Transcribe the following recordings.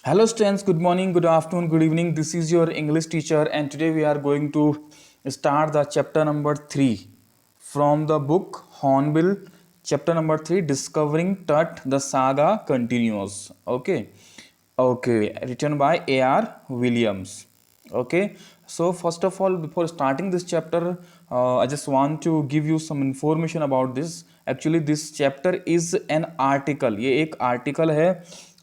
Hello students, good morning, good afternoon, good evening. This is your English teacher and today we are going to start the chapter number 3 from the book Hornbill. Chapter number 3, Discovering Tut, the Saga Continues. Okay, written by A.R. Williams. Okay, so first of all, before starting this chapter, I just want to give you some information about this. Actually, this chapter is an article. ये एक article है।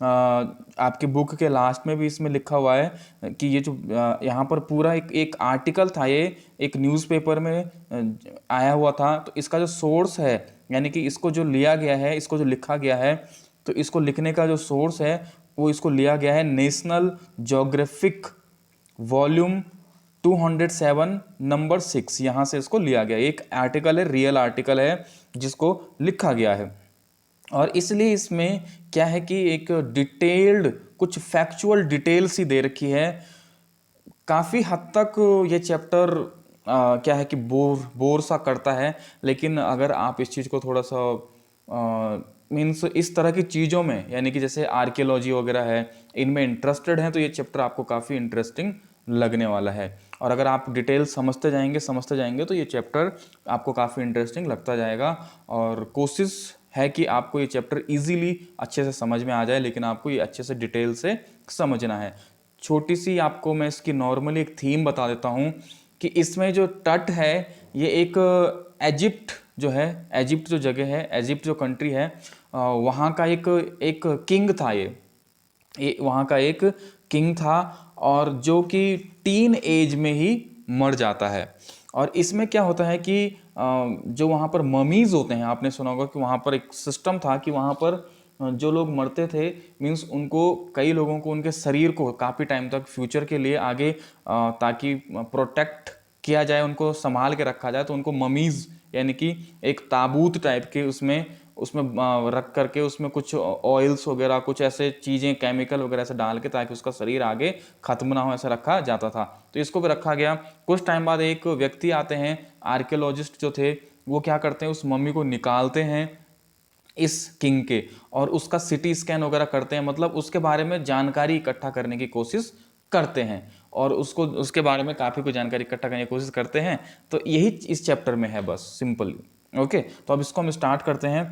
आपके book के last में भी इसमें लिखा हुआ है कि ये जो यहाँ पर पूरा एक आर्टिकल था, ये एक न्यूज़पेपर में आया हुआ था। तो इसका जो सोर्स है, यानी कि इसको जो लिया गया है, इसको जो लिखा गया है, तो इसको लिखने का जो सोर्स है वो इसको लिया गया है नेशनल ज्योग्राफिक वॉल्यूम 207 नंबर 6। यहाँ से इसको लिया गया, एक आर्टिकल है, रियल आर्टिकल है जिसको लिखा गया है। और इसलिए इसमें क्या है कि एक डिटेल्ड कुछ फैक्चुअल डिटेल्स ही दे रखी है। काफ़ी हद तक ये चैप्टर क्या है कि बोर सा करता है, लेकिन अगर आप इस चीज़ को थोड़ा सा मीन्स इस तरह की चीज़ों में, यानी कि जैसे आर्कियोलॉजी वगैरह है, इनमें इंटरेस्टेड हैं, तो ये चैप्टर आपको काफ़ी इंटरेस्टिंग लगने वाला है। और अगर आप डिटेल समझते जाएंगे तो ये चैप्टर आपको काफ़ी इंटरेस्टिंग लगता जाएगा। और कोशिश है कि आपको ये चैप्टर इजीली अच्छे से समझ में आ जाए, लेकिन आपको ये अच्छे से डिटेल से समझना है। छोटी सी आपको मैं इसकी नॉर्मली एक थीम बता देता हूँ कि इसमें जो तट है ये एक इजिप्ट जो है, इजिप्ट जो जगह है, इजिप्ट जो कंट्री है, वहाँ का एक किंग था। ये वहाँ का एक किंग था और जो कि टीन एज में ही मर जाता है। और इसमें क्या होता है कि जो वहाँ पर ममीज़ होते हैं, आपने सुना होगा कि वहाँ पर एक सिस्टम था कि वहाँ पर जो लोग मरते थे, मीन्स उनको, कई लोगों को उनके शरीर को काफ़ी टाइम तक फ्यूचर के लिए आगे ताकि प्रोटेक्ट किया जाए, उनको संभाल के रखा जाए, तो उनको ममीज़ यानी कि एक ताबूत टाइप के उसमें उसमें रख करके उसमें कुछ ऑयल्स वगैरह, कुछ ऐसे चीज़ें, केमिकल वगैरह ऐसे डाल के ताकि उसका शरीर आगे ख़त्म ना हो, ऐसा रखा जाता था। तो इसको भी रखा गया। कुछ टाइम बाद एक व्यक्ति आते हैं, आर्कियोलॉजिस्ट जो थे, वो क्या करते हैं, उस मम्मी को निकालते हैं इस किंग के, और उसका सिटी स्कैन वगैरह करते हैं, मतलब उसके बारे में जानकारी इकट्ठा करने की कोशिश करते हैं और उसको, उसके बारे में काफ़ी कुछ जानकारी इकट्ठा करने की कोशिश करते हैं। तो यही इस चैप्टर में है, बस सिंपली। ओके, तो अब इसको हम स्टार्ट करते हैं।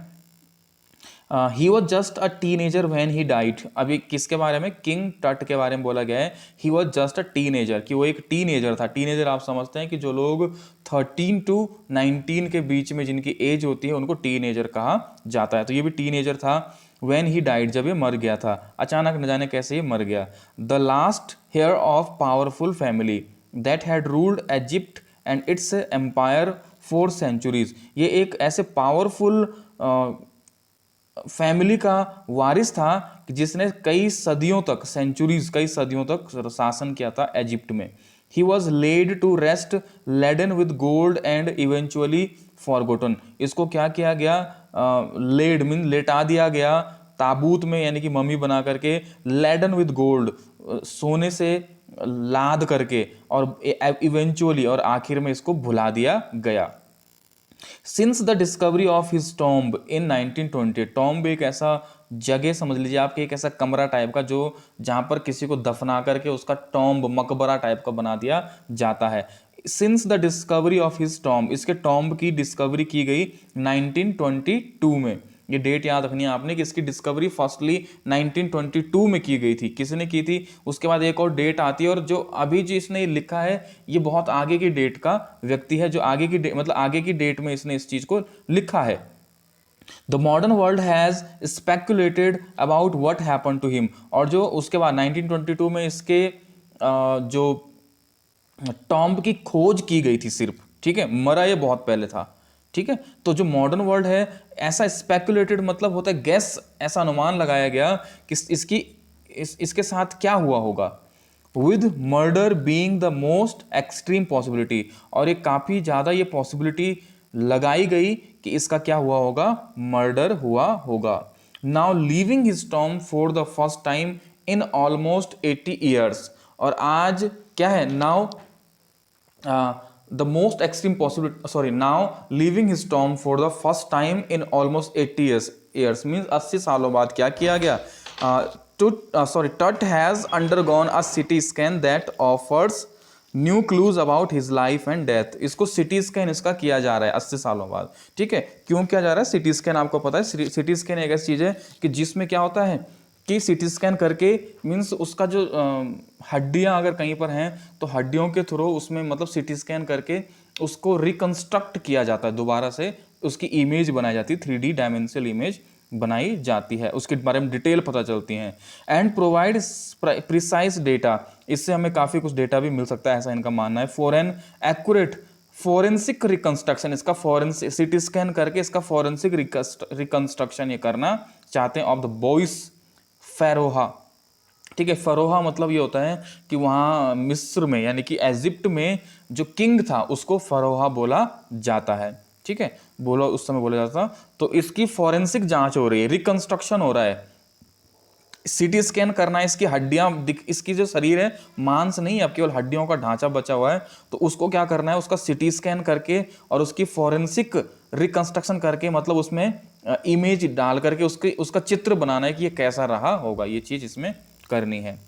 He was just a teenager when he died. अभी किसके बारे में, किंग टट के बारे में बोला गया है। He was just a teenager, कि वो एक टीनेजर था। टीनेजर आप समझते हैं कि जो लोग 13 to 19 के बीच में जिनकी एज होती है उनको टीनेजर कहा जाता है। तो ये भी टीनेजर था व्हेन ही डाइड, जब ये मर गया था। अचानक न जाने कैसे ये मर गया। The last heir of powerful family that had ruled Egypt and its empire for centuries. ये एक ऐसे पावरफुल फैमिली का वारिस था कि जिसने कई सदियों तक, सेंचुरीज, कई सदियों तक शासन किया था इजिप्ट में। He was laid to rest laden with gold and eventually forgotten. इसको क्या किया गया, लेड मीन लेटा दिया गया ताबूत में, यानी कि मम्मी बना करके, लेडन विद गोल्ड, सोने से लाद करके, और इवेंचुअली, और आखिर में इसको भुला दिया गया। Since the discovery of his tomb in 1920, tomb एक ऐसा जगह समझ लीजिए आपके, एक ऐसा कमरा टाइप का जो जहां पर किसी को दफना करके उसका टॉम्ब, मकबरा टाइप का बना दिया जाता है। Since the discovery of his tomb, इसके टॉम्ब की डिस्कवरी की गई 1922 में। ये डेट याद रखनी है आपने कि इसकी डिस्कवरी फर्स्टली 1922 में की गई थी। किसने की थी, उसके बाद एक और डेट आती है, और जो अभी जो इसने लिखा है ये बहुत आगे की डेट का व्यक्ति है, जो आगे की मतलब आगे की डेट में इसने इस चीज को लिखा है। The modern world has speculated about what happen to him, और जो उसके बाद 1922 में इसके जो टॉम्ब की खोज की गई थी सिर्फ, ठीक है, मरा ये बहुत पहले था, ठीक है। तो जो मॉडर्न वर्ल्ड है, ऐसा स्पेकुलेटेड मतलब होता है गैस, ऐसा अनुमान लगाया गया कि इसके साथ क्या हुआ होगा। With murder being the most extreme possibility, और एक काफी ज्यादा ये पॉसिबिलिटी लगाई गई कि इसका क्या हुआ होगा, मर्डर हुआ होगा। Now living his tomb for the first time in almost 80 years, और आज क्या है, now the most extreme possibility, sorry, now leaving his tomb for the first time in almost 80 years means 80 सालों बाद क्या किया गया, Tut has undergone a CT scan that offers new clues about his life and death. इसको CT scan इसका किया जा रहा है 80 सालों बाद। ठीक है, क्यों किया जा रहा है सिटी स्कैन? आपको पता है सिटी स्कैन एक ऐसी चीज है कि जिसमें क्या होता है कि सिटी स्कैन करके मीन्स उसका जो हड्डियां अगर कहीं पर हैं तो हड्डियों के थ्रू उसमें मतलब सिटी स्कैन करके उसको रिकंस्ट्रक्ट किया जाता है, दोबारा से उसकी इमेज बनाई जाती है, 3D डायमेंशनल इमेज बनाई जाती है, उसके बारे में डिटेल पता चलती हैं। एंड प्रोवाइड प्रिसाइज डेटा, इससे हमें काफ़ी कुछ डेटा भी मिल सकता है, ऐसा इनका मानना है। For an accurate forensic reconstruction, इसका फॉरेंसिक सिटी स्कैन करके इसका फॉरेंसिक रिकंस्ट्रक्शन ये करना चाहते हैं ऑफ द बॉइस फेरोहा। ठीक है, फरोहा मतलब ये होता है कि वहाँ मिस्र में यानी कि इजिप्ट में जो किंग था उसको फरोहा बोला जाता है। ठीक है, बोला उस समय बोला जाता। तो इसकी फॉरेंसिक जांच हो रही है, रिकंस्ट्रक्शन हो रहा है, सीटी स्कैन करना है, इसकी हड्डियां इसकी जो शरीर है मांस नहीं है, अब केवल हड्डियों का ढांचा बचा हुआ है, तो उसको क्या करना है, उसका सीटी स्कैन करके और उसकी फॉरेंसिक रिकंस्ट्रक्शन करके मतलब उसमें इमेज डाल करके उसका चित्र बनाना है कि ये कैसा रहा होगा, ये चीज इसमें करनी है।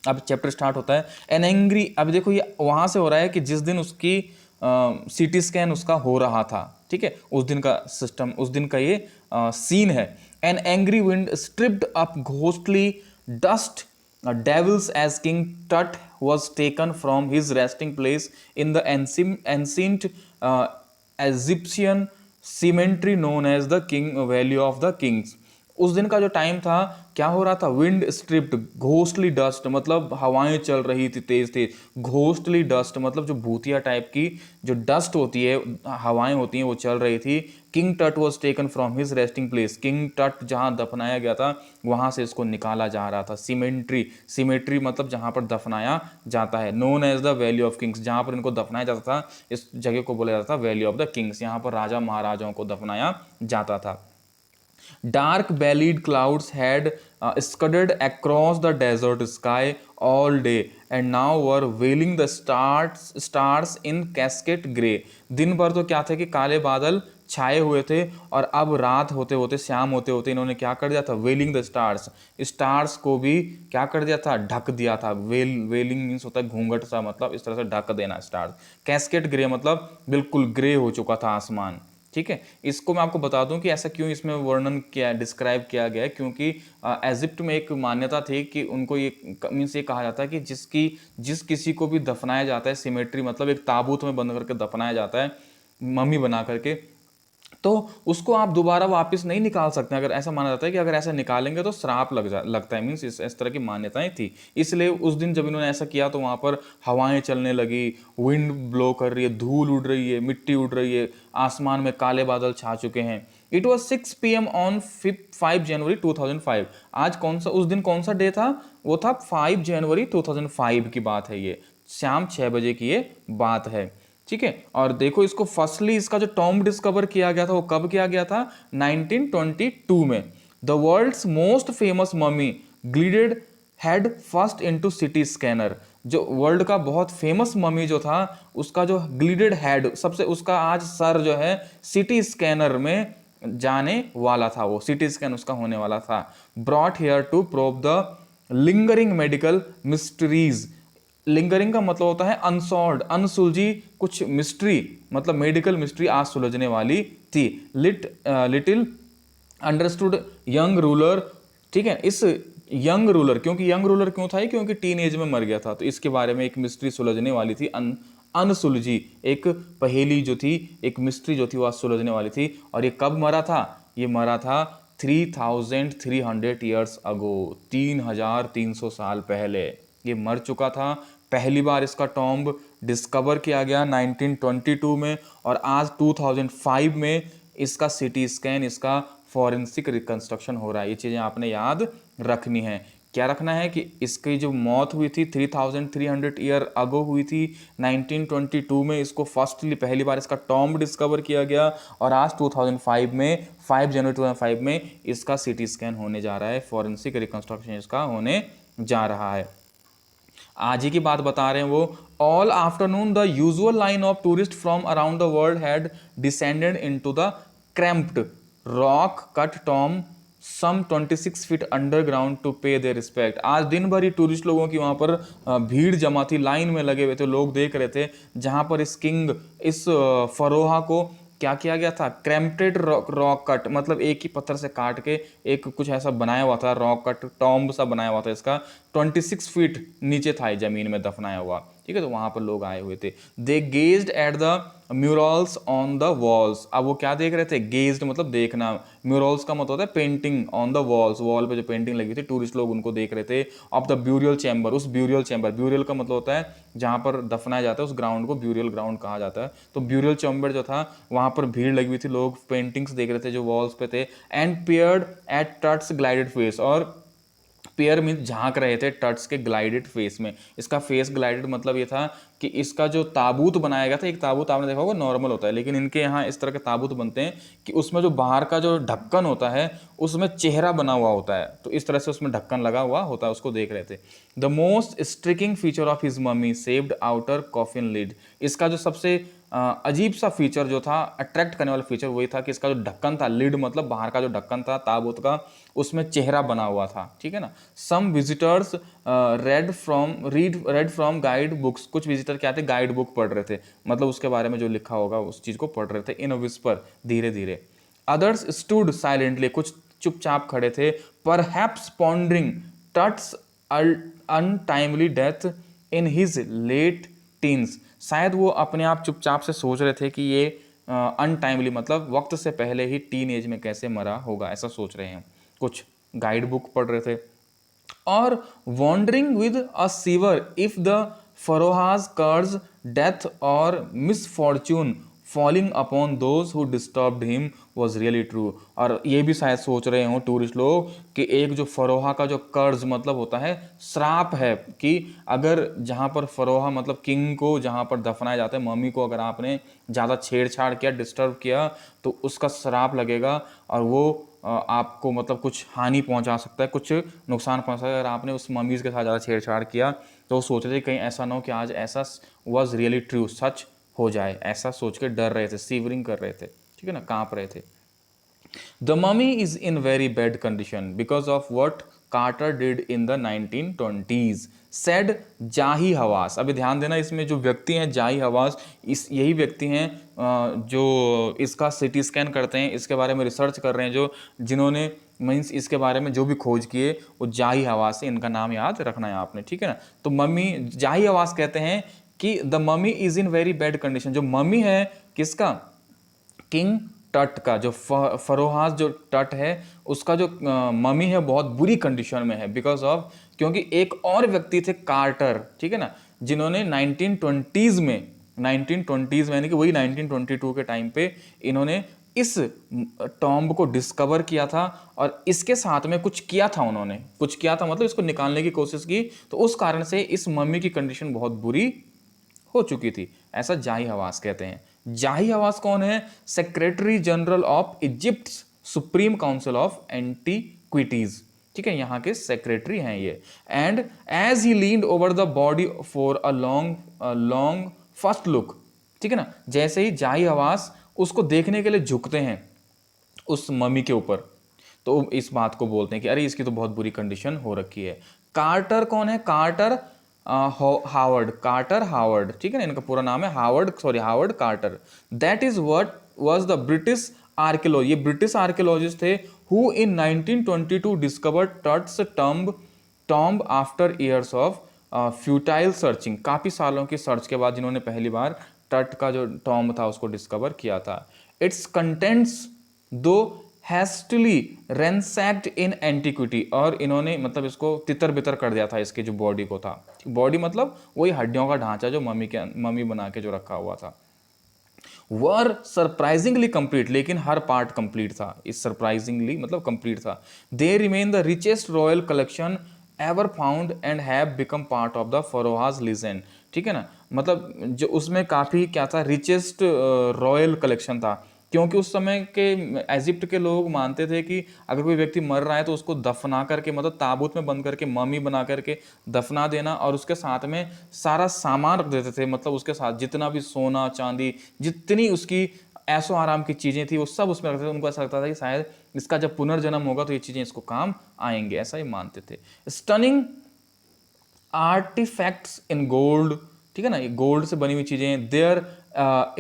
अब चैप्टर स्टार्ट होता है एन एंग्री। अब देखो ये वहां से हो रहा है कि जिस दिन उसकी सीटी स्कैन उसका हो रहा था, ठीक है, उस दिन का सिस्टम, उस दिन का ये सीन है। An angry wind stripped up ghostly dust devils as king Tut was taken from his resting place in the ancient Egyptian cemetery known as the Valley of the Kings। उस दिन का जो time था क्या हो रहा था, विंड स्ट्रिप्ड घोस्टली डस्ट मतलब हवाएं चल रही थी तेज तेज, घोस्टली डस्ट मतलब जो भूतिया टाइप की जो डस्ट होती है, हवाएं होती हैं, वो चल रही थी। King Tut was taken from his resting place, king टट जहां दफनाया गया था वहां से इसको निकाला जा रहा था। सीमेट्री मतलब जहां पर दफनाया जाता है, known as the valley of kings, जहां पर इनको दफनाया जाता था इस जगह को बोला जाता था वैली ऑफ द किंग्स, यहाँ पर राजा महाराजाओं को दफनाया जाता था। Dark bellied clouds had scudded across the desert sky all day and now were veiling the stars in cascade grey। दिन भर तो क्या थे कि काले बादल छाए हुए थे और अब रात होते होते, शाम होते होते इन्होंने क्या कर दिया था, वेलिंग द स्टार्स को भी क्या कर दिया था, ढक दिया था। वेलिंग मीन्स होता है घूंघट सा, मतलब इस तरह से ढक देना स्टार्स। कैस्केड ग्रे मतलब बिल्कुल ग्रे हो चुका था आसमान। ठीक है, इसको मैं आपको बता दूं कि ऐसा क्यों इसमें वर्णन किया, डिस्क्राइब किया गया है, क्योंकि इजिप्ट में एक मान्यता थी कि उनको ये मीन्स ये कहा जाता है कि जिस किसी को भी दफनाया जाता है, सिमेट्री मतलब एक ताबूत में बंद करके दफनाया जाता है मम्मी बना करके, तो उसको आप दोबारा वापस नहीं निकाल सकते। अगर ऐसा माना जाता है कि अगर ऐसा निकालेंगे तो श्राप लगता है, मीन्स इस तरह की मान्यताएं थी। इसलिए उस दिन जब इन्होंने ऐसा किया तो वहाँ पर हवाएं चलने लगी, विंड ब्लो कर रही है, धूल उड़ रही है, मिट्टी उड़ रही है, आसमान में काले बादल छा चुके हैं। इट वॉज 6 PM ऑन 5 जनवरी 2005। आज कौन सा, उस दिन कौन सा डे था, वो था 5 जनवरी 2005 की बात है, ये शाम 6 बजे की ये बात है। ठीक है, और देखो इसको फर्स्टली इसका जो टॉम्ब डिस्कवर किया गया था वो कब किया गया था, 1922 में। The world's most famous mummy glided head first into CT scanner, जो वर्ल्ड का बहुत फेमस ममी जो था उसका जो ग्लिडेड हेड सबसे, उसका आज सर जो है सिटी स्कैनर में जाने वाला था, वो सिटी स्कैन उसका होने वाला था। Brought here to probe the lingering medical mysteries. Lingering का मतलब होता है अनसॉल्व्ड, अनसुलझी कुछ मिस्ट्री, मतलब मेडिकल मिस्ट्री आज सुलझने वाली थी। Little understood young ruler. ठीक है, इस यंग रूलर, क्योंकि यंग रूलर क्यों था, क्योंकि टीन एज में मर गया था, तो इसके बारे में एक मिस्ट्री सुलझने वाली थी, अनसुलझी एक पहेली जो थी, एक मिस्ट्री जो थी वो आज सुलझने वाली थी। और ये कब मरा था, ये मरा था 3300 ईयर्स अगो, 3300 साल पहले ये मर चुका था। पहली बार इसका टॉम्ब डिस्कवर किया गया 1922 में, और आज 2005 में इसका सिटी स्कैन, इसका फॉरेंसिक रिकंस्ट्रक्शन हो रहा है। ये चीज़ें आपने याद रखनी है। क्या रखना है कि इसकी जो मौत हुई थी 3300 ईयर अगो हुई थी 1922 में, इसको फर्स्टली पहली बार इसका टॉम्ब डिस्कवर किया गया, और आज 2005 में 5 जनवरी 2005 में इसका सिटी स्कैन होने जा रहा है, फॉरेंसिक रिकंस्ट्रक्शन इसका होने जा रहा है। आज ही की बात बता रहे हैं वो। All afternoon the usual line of tourist from around the world had descended into the cramped rock cut tomb some 26 feet underground to pay their respect. आज दिन भर ही टूरिस्ट लोगों की वहाँ पर भीड़ जमा थी, लाइन में लगे हुए थे, लोग देख रहे थे, जहाँ पर इस किंग, इस फरोहा को क्या किया गया था, क्रैम्प्टेड रॉक कट, मतलब एक ही पत्थर से काट के एक कुछ ऐसा बनाया हुआ था, रॉक कट टॉम्ब सा बनाया हुआ था इसका, 26 फीट नीचे था जमीन में दफनाया हुआ, ठीक है। तो वहां पर लोग आए हुए थे। They gazed at the murals on the walls. अब वो क्या देख रहे थे, गेज्ड मतलब देखना, म्यूरल्स का मतलब होता है painting on the walls, wall पे जो पेंटिंग लगी थी, टूरिस्ट लोग उनको देख रहे थे। ऑफ द ब्यूरियल चैम्बर, उस ब्यूरियल चैम्बर, ब्यूरियल का मतलब होता है जहां पर दफनाया जाता है, उस ग्राउंड को ब्यूरियल ग्राउंड कहा जाता है। तो ब्यूरियल चैम्बर जो था वहां पर भीड़ लगी हुई थी, लोग पेंटिंग्स देख रहे थे जो वॉल्स पे थे। And peered at Tut's glided face, और पेयर मीन झांक रहे थे टट्स के ग्लाइडेड फेस में। इसका फेस ग्लाइडेड मतलब ये था कि इसका जो ताबूत बनाया गया था, एक ताबूत आपने देखा होगा नॉर्मल होता है, लेकिन इनके यहाँ इस तरह के ताबूत बनते हैं कि उसमें जो बाहर का जो ढक्कन होता है उसमें चेहरा बना हुआ होता है, तो इस तरह से उसमें ढक्कन लगा हुआ होता है, उसको देख रहे थे। The most striking feature of his mummy saved outer coffin lid. इसका जो सबसे अजीब सा फीचर जो था, अट्रैक्ट करने वाला फीचर वही था कि इसका जो ढक्कन था, लिड मतलब बाहर का जो ढक्कन था ताबूत का, उसमें चेहरा बना हुआ था, ठीक है ना। Some visitors read from guide books, कुछ विजिटर क्या थे, गाइड बुक पढ़ रहे थे, मतलब उसके बारे में जो लिखा होगा उस चीज को पढ़ रहे थे। इन अ विस्पर, धीरे धीरे। अदर्स स्टूड साइलेंटली, कुछ चुपचाप खड़े थे। Perhaps pondering Tut's untimely death in his late teens, शायद वो अपने आप चुपचाप से सोच रहे थे कि ये अनटाइमली मतलब वक्त से पहले ही टीन एज में कैसे मरा होगा, ऐसा सोच रहे हैं। कुछ गाइड बुक पढ़ रहे थे। और wondering with a shiver if the pharaoh's curse death और misfortune falling upon those who disturbed him was really true. और ये भी शायद सोच रहे हो टूरिस्ट लोग कि एक जो फरोहा का जो कर्ज मतलब होता है श्राप है, कि अगर जहाँ पर फरोहा मतलब किंग को जहाँ पर दफनाया जाता है, मम्मी को अगर आपने ज़्यादा छेड़छाड़ किया, डिस्टर्ब किया, तो उसका श्राप लगेगा और वो आपको मतलब कुछ हानि पहुंचा सकता है, कुछ नुकसान पहुंचा सकता है। अगर आपने उस मम्मीज़ के साथ ज़्यादा छेड़छाड़ किया तो वो सोच रहे थे कहीं ऐसा ना हो कि आज ऐसा वॉज रियली ट्रू, सच हो जाए, ऐसा सोच के डर रहे थे, सीवरिंग कर रहे थे, ठीक है ना, कांप रहे थे। The mummy is in very bad condition because of what Carter did in the 1920s said Zahi Hawass. अभी ध्यान देना, इसमें जो व्यक्ति हैं जाही हवास, इस यही व्यक्ति हैं जो इसका सिटी स्कैन करते हैं, इसके बारे में रिसर्च कर रहे हैं, जो जिन्होंने मीन्स इसके बारे में जो भी खोज किए वो जाही हवास है, इनका नाम याद रखना है आपने, ठीक है ना। तो मम्मी, जाही हवास कहते हैं कि the mummy is in very bad condition, जो मम्मी है किसका, किंग टट का, जो फरोहाज जो टट है उसका जो मम्मी है बहुत बुरी कंडीशन में है, बिकॉज ऑफ, क्योंकि एक और व्यक्ति थे कार्टर, ठीक है ना, जिन्होंने 1920s में, 1920s में यानी कि वही 1922 के टाइम पे इन्होंने इस टॉम्ब को डिस्कवर किया था, और इसके साथ में कुछ किया था, उन्होंने कुछ किया था मतलब इसको निकालने की कोशिश की, तो उस कारण से इस मम्मी की कंडीशन बहुत बुरी हो चुकी थी, ऐसा जाही हवास कहते हैं। जाही हवास कौन है, secretary general of Egypt supreme council of antiquities, ठीक है, यहाँ के सेक्रेटरी हैं ये। And as he leaned over the body for a long first look, ठीक है ना, जैसे ही जाही हवास उसको देखने के लिए झुकते हैं उस मम्मी के ऊपर, तो इस बात को बोलते हैं कि अरे इसकी तो बहुत बुरी कंडीशन हो रखी है। कार्टर कौन है, कार्टर हावर्ड, कार्टर हावर्ड, ठीक है ना, इनका पूरा नाम है Howard Carter. That is what was the British archaeology, ये ब्रिटिश आर्कियोलॉजिस्ट थे who in 1922 discovered Tut's tomb after years of futile searching. काफी सालों की सर्च के बाद जिन्होंने पहली बार टट का जो टॉम्ब था उसको डिस्कवर किया था। इट्स कंटेंट्स दो हैस्टली रेंसैक्ड इन एंटिक्विटी, और इन्होंने मतलब इसको तितर बितर कर दिया था, इसके जो बॉडी को था, बॉडी मतलब वही हड्डियों का ढांचा जो मम्मी बना के जो रखा हुआ था। वर सरप्राइजिंगली कंप्लीट, लेकिन हर पार्ट कंप्लीट था, इस सरप्राइजिंगली मतलब कंप्लीट था। They remain the richest royal collection ever found and have become part of the pharaoh's legend, ठीक है ना, मतलब जो उसमें काफ़ी क्या था, रिचेस्ट रॉयल कलेक्शन था, क्योंकि उस समय के इजिप्ट के लोग मानते थे कि अगर कोई व्यक्ति मर रहा है तो उसको दफना करके मतलब ताबूत में बंद करके मम्मी बना करके दफना देना, और उसके साथ में सारा सामान रख देते थे, मतलब उसके साथ जितना भी सोना चांदी जितनी उसकी ऐशो आराम की चीज़ें थी वो सब उसमें रखते थे। उनको ऐसा लगता था कि शायद इसका जब पुनर्जन्म होगा तो ये चीज़ें इसको काम आएंगे, ऐसा ही मानते थे। स्टनिंग आर्टिफैक्ट्स इन गोल्ड, ठीक है ना, ये गोल्ड से बनी हुई चीजें, their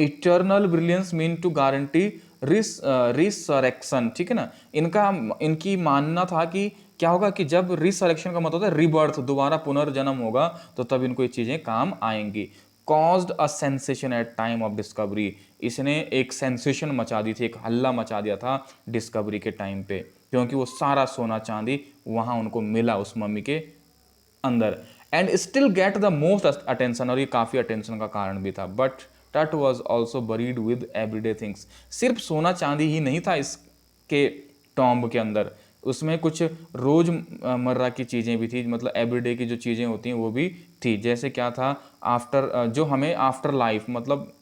eternal brilliance mean to guarantee resurrection, ठीक है ना, इनकी मानना था कि क्या होगा कि जब रिसरेक्शन का मतलब होता है रिबर्थ, दोबारा पुनर्जन्म होगा, तो तब इनको ये चीजें काम आएंगी। Caused a sensation at time of discovery, इसने एक सेंसेशन मचा दी थी, एक हल्ला मचा दिया था डिस्कवरी के टाइम पे, क्योंकि वो सारा सोना चांदी वहां उनको मिला उस मम्मी के अंदर, and still get the most attention, और ये काफ़ी अटेंशन का कारण भी था। बट टट was also buried with everyday things, सिर्फ सोना चांदी ही नहीं था इसके टॉम्ब के अंदर, उसमें कुछ रोजमर्रा की चीज़ें भी थी, मतलब एवरीडे की जो चीज़ें होती हैं वो भी थी। जैसे क्या था, आफ्टर जो हमें आफ्टर लाइफ, मतलब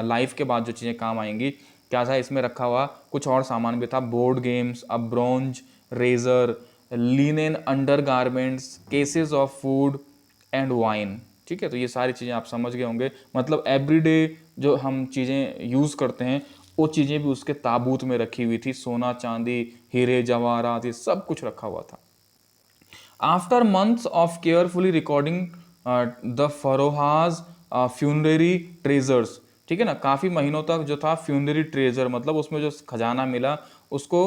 लाइफ के बाद जो चीज़ें काम आएंगी, क्या था इसमें रखा हुआ, कुछ और सामान भी था, board games, a bronze razor, linen undergarments, cases of food and wine, ठीक है। तो ये सारी चीज़ें आप समझ गए होंगे, मतलब एवरीडे जो हम चीज़ें यूज़ करते हैं वो चीज़ें भी उसके ताबूत में रखी हुई थी, सोना चांदी, हीरे जवाहरात, ये सब कुछ रखा हुआ था। After months of carefully recording the pharaoh's funerary treasures, ठीक है ना, काफ़ी महीनों तक जो था फ्यूनरी ट्रेजर, मतलब उसमें जो खजाना मिला उसको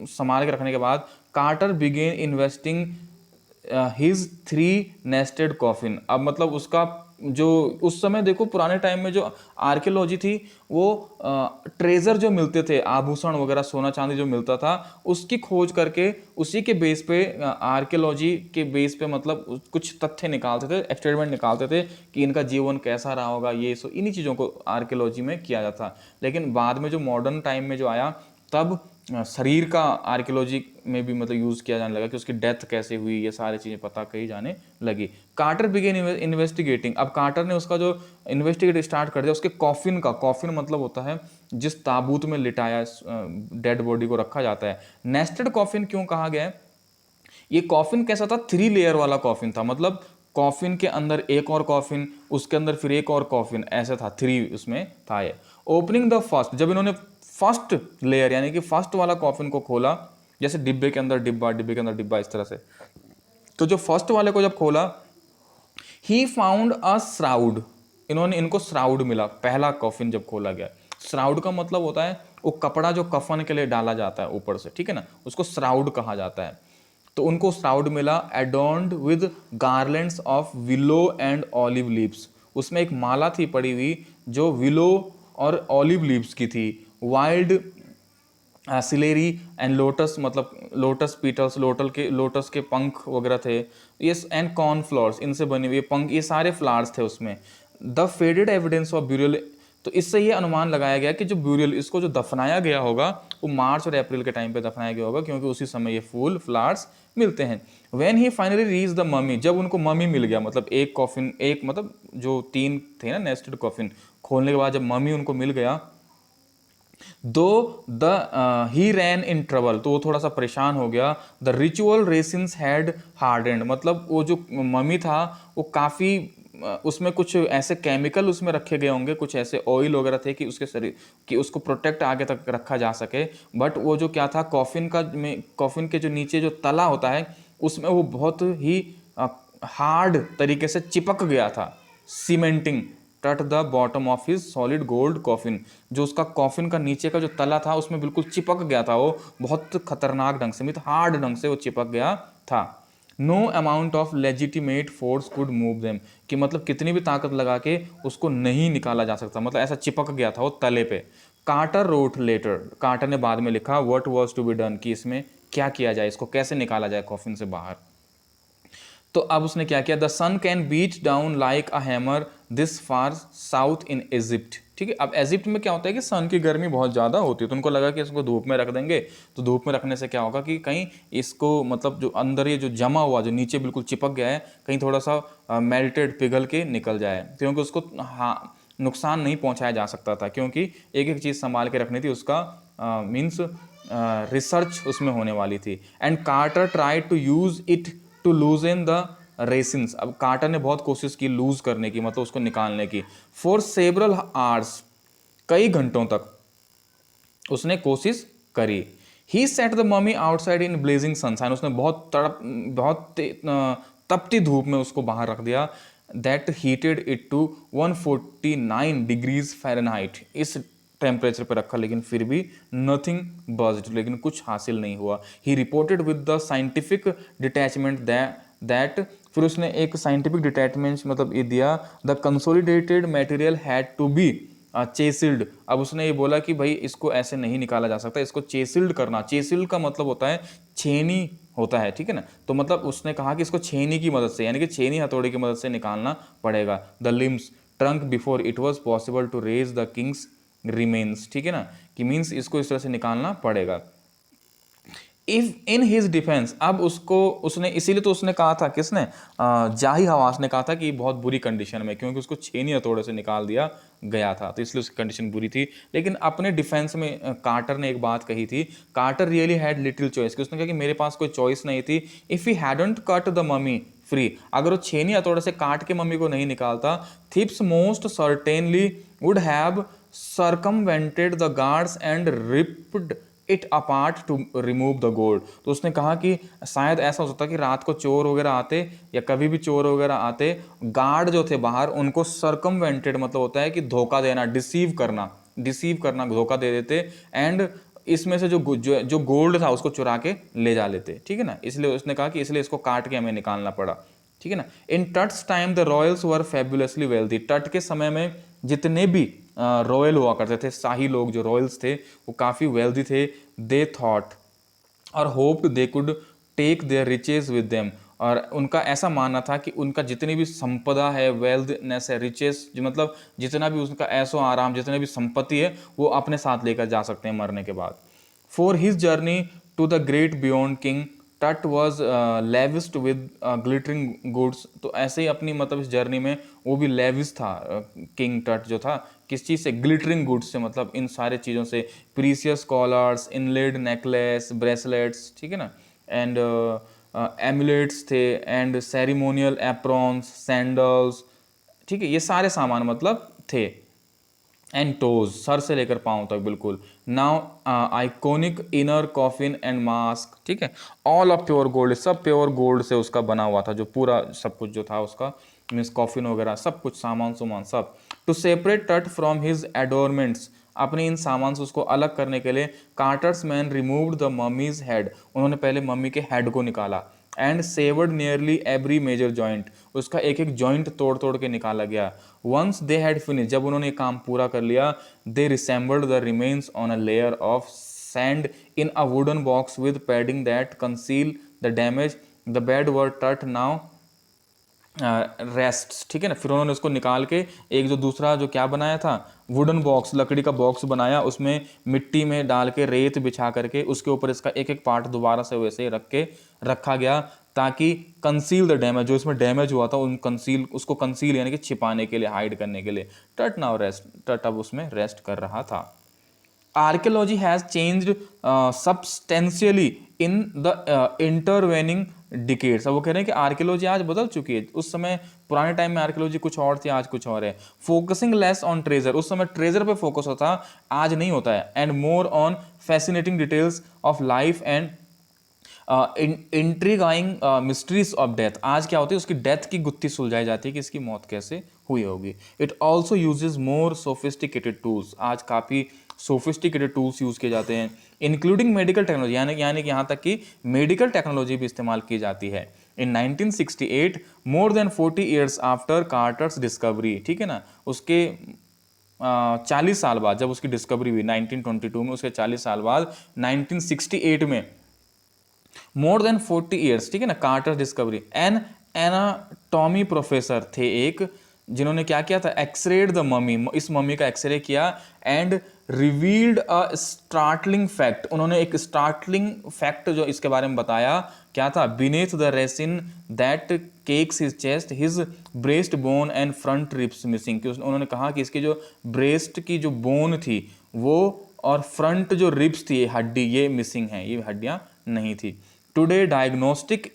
संभाल के रखने के बाद, Carter began investing his 3 nested coffin. अब मतलब उसका जो उस समय देखो पुराने टाइम में जो आर्कियोलॉजी थी, वो ट्रेजर जो मिलते थे, आभूषण वगैरह, सोना चांदी जो मिलता था, उसकी खोज करके उसी के बेस पे, आर्कियोलॉजी के बेस पे, मतलब कुछ तथ्य निकालते थे, एक्सपेरिमेंट निकालते थे कि इनका जीवन कैसा रहा होगा, ये सो इन्हीं चीज़ों को आर्कियोलॉजी में किया जाता। लेकिन बाद में जो मॉडर्न टाइम में जो आया, तब शरीर का आर्कियोलॉजी में भी मतलब यूज़ किया जाने लगा कि उसकी डेथ कैसे हुई, ये सारी चीज़ें पता कही जाने लगी। कार्टर बिगेन इन्वेस्टिगेटिंग, अब कार्टर ने उसका जो इन्वेस्टिगेट स्टार्ट कर दिया उसके कॉफिन का, कॉफिन मतलब होता है जिस ताबूत में लिटाया डेड बॉडी को रखा जाता है। नेस्टेड कॉफिन क्यों कहा गया है, ये कॉफिन कैसा था, 3 लेयर वाला कॉफिन था, मतलब कॉफिन के अंदर एक और कॉफिन, उसके अंदर फिर एक और कॉफिन, ऐसा था, 3 उसमें था ये। ओपनिंग द फर्स्ट, जब इन्होंने फर्स्ट लेयर यानी कि फर्स्ट वाला कॉफिन को खोला, जैसे डिब्बे के अंदर डिब्बा, डिब्बे के अंदर डिब्बा, इस तरह से, तो जो फर्स्ट वाले को जब खोला, ही फाउंड अ श्राउड, इनको श्राउड मिला, पहला कॉफिन जब खोला गया। श्राउड का मतलब होता है वो कपड़ा जो कफन के लिए डाला जाता है ऊपर से, ठीक है ना, उसको श्राउड कहा जाता है। तो उनको श्राउड मिला, adorned with garlands of willow and olive leaves, उसमें एक माला थी पड़ी हुई जो विलो और ऑलिव लीव्स की थी। वाइल्ड सिलेरी एंड लोटस, मतलब लोटस पीटल्स, लोटस के पंख वगैरह थे, ये एंड कॉर्न फ्लावर्स, इनसे बने हुए पंख, ये सारे फ्लावर्स थे उसमें। The faded evidence of burial, तो इससे ये अनुमान लगाया गया कि जो ब्यूरियल, इसको जो दफनाया गया होगा वो मार्च और अप्रैल के टाइम पे दफनाया गया होगा, क्योंकि उसी समय ये फूल फ्लावर्स मिलते हैं। When he finally reach the mummy, जब उनको ममी मिल गया, मतलब एक कॉफिन, एक मतलब जो 3 थे ना नेस्टेड कॉफिन, खोलने के बाद जब ममी उनको मिल गया, दो the he rain in trouble, तो वो थोड़ा सा परेशान हो गया। द रिचुअल रेसिन्स हैड हार्डेंड, मतलब वो जो ममी था वो काफ़ी उसमें कुछ ऐसे केमिकल उसमें रखे गए होंगे, कुछ ऐसे ऑयल वगैरह थे कि उसके शरीर कि उसको प्रोटेक्ट आगे तक रखा जा सके। बट वो जो क्या था, कॉफिन का में, कॉफिन के जो नीचे जो तला होता है उसमें वो बहुत ही हार्ड तरीके से चिपक गया था, सीमेंटिंग टट the bottom of his solid gold coffin, जो उसका कॉफिन का नीचे का जो तला था उसमें बिल्कुल चिपक गया था, वो बहुत खतरनाक ढंग से, हार्ड ढंग से वो चिपक गया था। No amount of legitimate force could move them, कि मतलब कितनी भी ताकत लगा के उसको नहीं निकाला जा सकता, मतलब ऐसा चिपक गया था वो तले पे। कार्टर रोट लेटर, कार्टर ने बाद में लिखा, what was to be done, कि इसमें क्या किया जाए, इसको कैसे निकाला जाए कॉफिन से बाहर। तो अब उसने क्या किया, the sun can beat down like a hammer this far south in Egypt, ठीक है। अब इजिप्ट में क्या होता है कि सन की गर्मी बहुत ज़्यादा होती है, तो उनको लगा कि इसको धूप में रख देंगे, तो धूप में रखने से क्या होगा कि कहीं इसको मतलब जो अंदर ये जो जमा हुआ, जो नीचे बिल्कुल चिपक गया है, कहीं थोड़ा सा मेल्टेड पिघल के निकल जाए, क्योंकि उसको नुकसान नहीं पहुंचाया जा सकता था, क्योंकि एक एक चीज़ संभाल के रखनी थी, उसका मीन्स रिसर्च उसमें होने वाली थी। And Carter try to use it to loosen the resins, अब कार्टर ने बहुत कोशिश की लूज करने की, मतलब उसको निकालने की। फॉर सेवरल आवर्स, कई घंटों तक उसने कोशिश करी। He set the mummy outside in blazing sunshine, उसने तपती धूप में उसको बाहर रख दिया। That heated it to 149 degrees Fahrenheit, इस टेम्परेचर पर रखा, लेकिन फिर भी नथिंग बज्ड, लेकिन कुछ हासिल नहीं हुआ। He reported with the scientific detachment that फिर उसने एक साइंटिफिक डिटैचमेंट मतलब ये दिया, the consolidated material had to be chiselled. अब उसने ये बोला कि भाई इसको ऐसे नहीं निकाला जा सकता, इसको चेसिल्ड करना। चेसिल्ड का मतलब होता है छेनी होता है, ठीक है ना। तो मतलब उसने कहा कि इसको छेनी की मदद से, यानी कि छेनी हथौड़ी की मदद से निकालना पड़ेगा। The limbs trunk before it was possible to raise the king's remains, ठीक है ना, कि मीन्स इसको इस तरह से निकालना पड़ेगा। इफ इन हिज डिफेंस, अब उसने इसीलिए तो उसने कहा था, किसने, जाही हवास ने कहा था कि बहुत बुरी कंडीशन में, क्योंकि उसको छेनी हथौड़े से निकाल दिया गया था, तो इसलिए उसकी कंडीशन बुरी थी। लेकिन अपने डिफेंस में कार्टर ने एक बात कही थी, Carter really had little choice, कि उसने कहा कि मेरे पास कोई चॉइस नहीं थी। If he hadn't cut the mummy free, अगर वो छेनी हथौड़े से काट के मम्मी को नहीं निकालता, thieves most certainly would have circumvented the guards and ripped it apart to remove the gold. तो उसने कहा कि शायद ऐसा हो सकता कि रात को चोर वगैरह आते, या कभी भी चोर वगैरह आते, गार्ड जो थे बाहर उनको सरकमवेंटेड मतलब होता है कि धोखा देना, डिसीव करना धोखा दे देते, एंड इसमें से जो गोल्ड था उसको चुरा के ले जा लेते, ठीक है ना। इसलिए उसने कहा कि इसलिए इसको काट के हमें निकालना पड़ा, ठीक है ना। In Tut's time the royals were fabulously wealthy, तट के समय में जितने भी रॉयल हुआ करते थे, शाही लोग जो रॉयल्स थे वो काफ़ी वेल्दी थे। दे थॉट और hoped they could take their riches with them, और उनका ऐसा मानना था कि उनका जितनी भी संपदा है, वेल्थनेस है, रिचेस जो मतलब जितना भी उसका ऐसो आराम, जितने भी संपत्ति है, वो अपने साथ लेकर जा सकते हैं मरने के बाद। For his journey to the great beyond king Tut was lavished with glittering goods, तो ऐसे ही अपनी मतलब इस जर्नी में वो भी लेविस था, किंग टट जो था, किस चीज़ से, ग्लिटरिंग गुड्स से, मतलब इन सारे चीज़ों से, precious collars, inlaid necklaces, bracelets, ठीक है ना, एंड एमुलेट्स थे, एंड सेरिमोनियल एप्रॉन्स, सैंडल्स, ठीक है, ये सारे सामान मतलब थे। एंड टोज, सर से लेकर पाँव तक बिल्कुल। Now iconic inner coffin and mask, ठीक है, ऑल ऑफ प्योर गोल्ड, सब प्योर गोल्ड से उसका बना हुआ था, जो पूरा सब कुछ जो था उसका, मीन्स कॉफिन वगैरह सब कुछ, सामान सब। To separate Tut from his adornments, अपने इन सामान से उसको अलग करने के लिए Carter's man removed the mummy's head, उन्होंने पहले मम्मी के हेड को निकाला। And severed nearly every major joint, उसका एक एक जॉइंट तोड़ तोड़ के निकाला गया। वंस दे हैड फिनिश, जब उन्होंने काम पूरा कर लिया, they reassembled the remains on a layer of sand in a wooden box with padding that conceal the damage. The bed where Tut now rest, ठीक है ना। फिर उन्होंने उसको निकाल के एक जो दूसरा जो क्या बनाया था, वुडन बॉक्स, लकड़ी का बॉक्स बनाया, उसमें मिट्टी में डाल के रेत बिछा करके उसके ऊपर इसका एक एक पार्ट दोबारा से वैसे ही रखा गया, ताकि कंसील द डैमेज, जो इसमें डैमेज हुआ था उसको कंसील यानी कि छिपाने के लिए, हाइड करने के लिए। टट नाउ रेस्ट, टट अब उसमें रेस्ट कर रहा था। Archaeology has changed substantially in the intervening decades. अब वो कह रहे हैं कि आर्कियोलॉजी आज बदल चुकी है, उस समय पुराने टाइम में आर्कियोलॉजी कुछ और थी, आज कुछ और है। फोकसिंग लेस ऑन ट्रेजर, उस समय ट्रेजर पे फोकस होता, आज नहीं होता है। And more on fascinating details of life and intriguing mysteries of death, आज क्या होती है, उसकी डेथ की गुत्थी सुलझाई जाती है कि इसकी मौत कैसे हुई होगी। It also uses more sophisticated tools, आज काफ़ी सोफिस्टिकेटेड टूल्स यूज़ किए जाते हैं, इंक्लूडिंग मेडिकल टेक्नोलॉजी, यानी कि यहाँ तक कि मेडिकल टेक्नोलॉजी भी इस्तेमाल की जाती है। इन 1968, more than 40 years after कार्टर्स discovery, ठीक है ना, उसके 40 साल बाद जब उसकी डिस्कवरी हुई 1922 में, उसके 40 साल बाद 1968 में, मोर देन 40 ईयर्स, ठीक है ना, Carter discovery, an anatomy professor थे एक, जिन्होंने क्या किया था, एक्सरेड द ममी, इस मम्मी का एक्सरे किया, and revealed a startling fact, उन्होंने एक स्टार्टलिंग फैक्ट जो इसके बारे में बताया, क्या था, beneath the resin that cakes his chest his breast bone and front ribs missing, कि उन्होंने कहा कि इसकी जो ब्रेस्ट की जो बोन थी वो और फ्रंट जो रिब्स थी, हड्डी, ये मिसिंग है, ये हड्डियां नहीं थी। Today diagnostic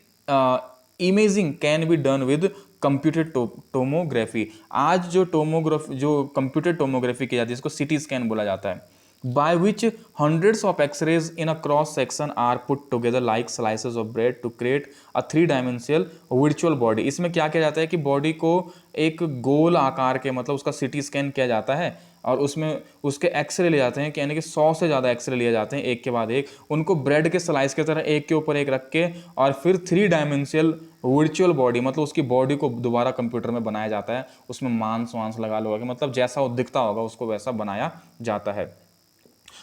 imaging can be done with computed tomography, आज जो टोमोग्राफी, जो कंप्यूटर टोमोग्राफी की जाती है, इसको सिटी स्कैन बोला जाता है, by which hundreds of x-rays in a cross section are put together like slices of bread to create a three-dimensional virtual body। इसमें क्या किया जाता है कि बॉडी को एक गोल आकार के मतलब उसका सीटी स्कैन किया जाता है और उसमें उसके एक्सरे ले जाते हैं कि यानी कि 100 से ज़्यादा एक्सरे लिए जाते हैं एक के बाद एक, उनको ब्रेड के स्लाइस की तरह एक के ऊपर एक रख के और फिर थ्री डायमेंशनल वर्चुअल बॉडी मतलब उसकी बॉडी को दोबारा कंप्यूटर में बनाया जाता है, उसमें मांस वांस लगा लो कि मतलब जैसा वो दिखता होगा उसको वैसा बनाया जाता है।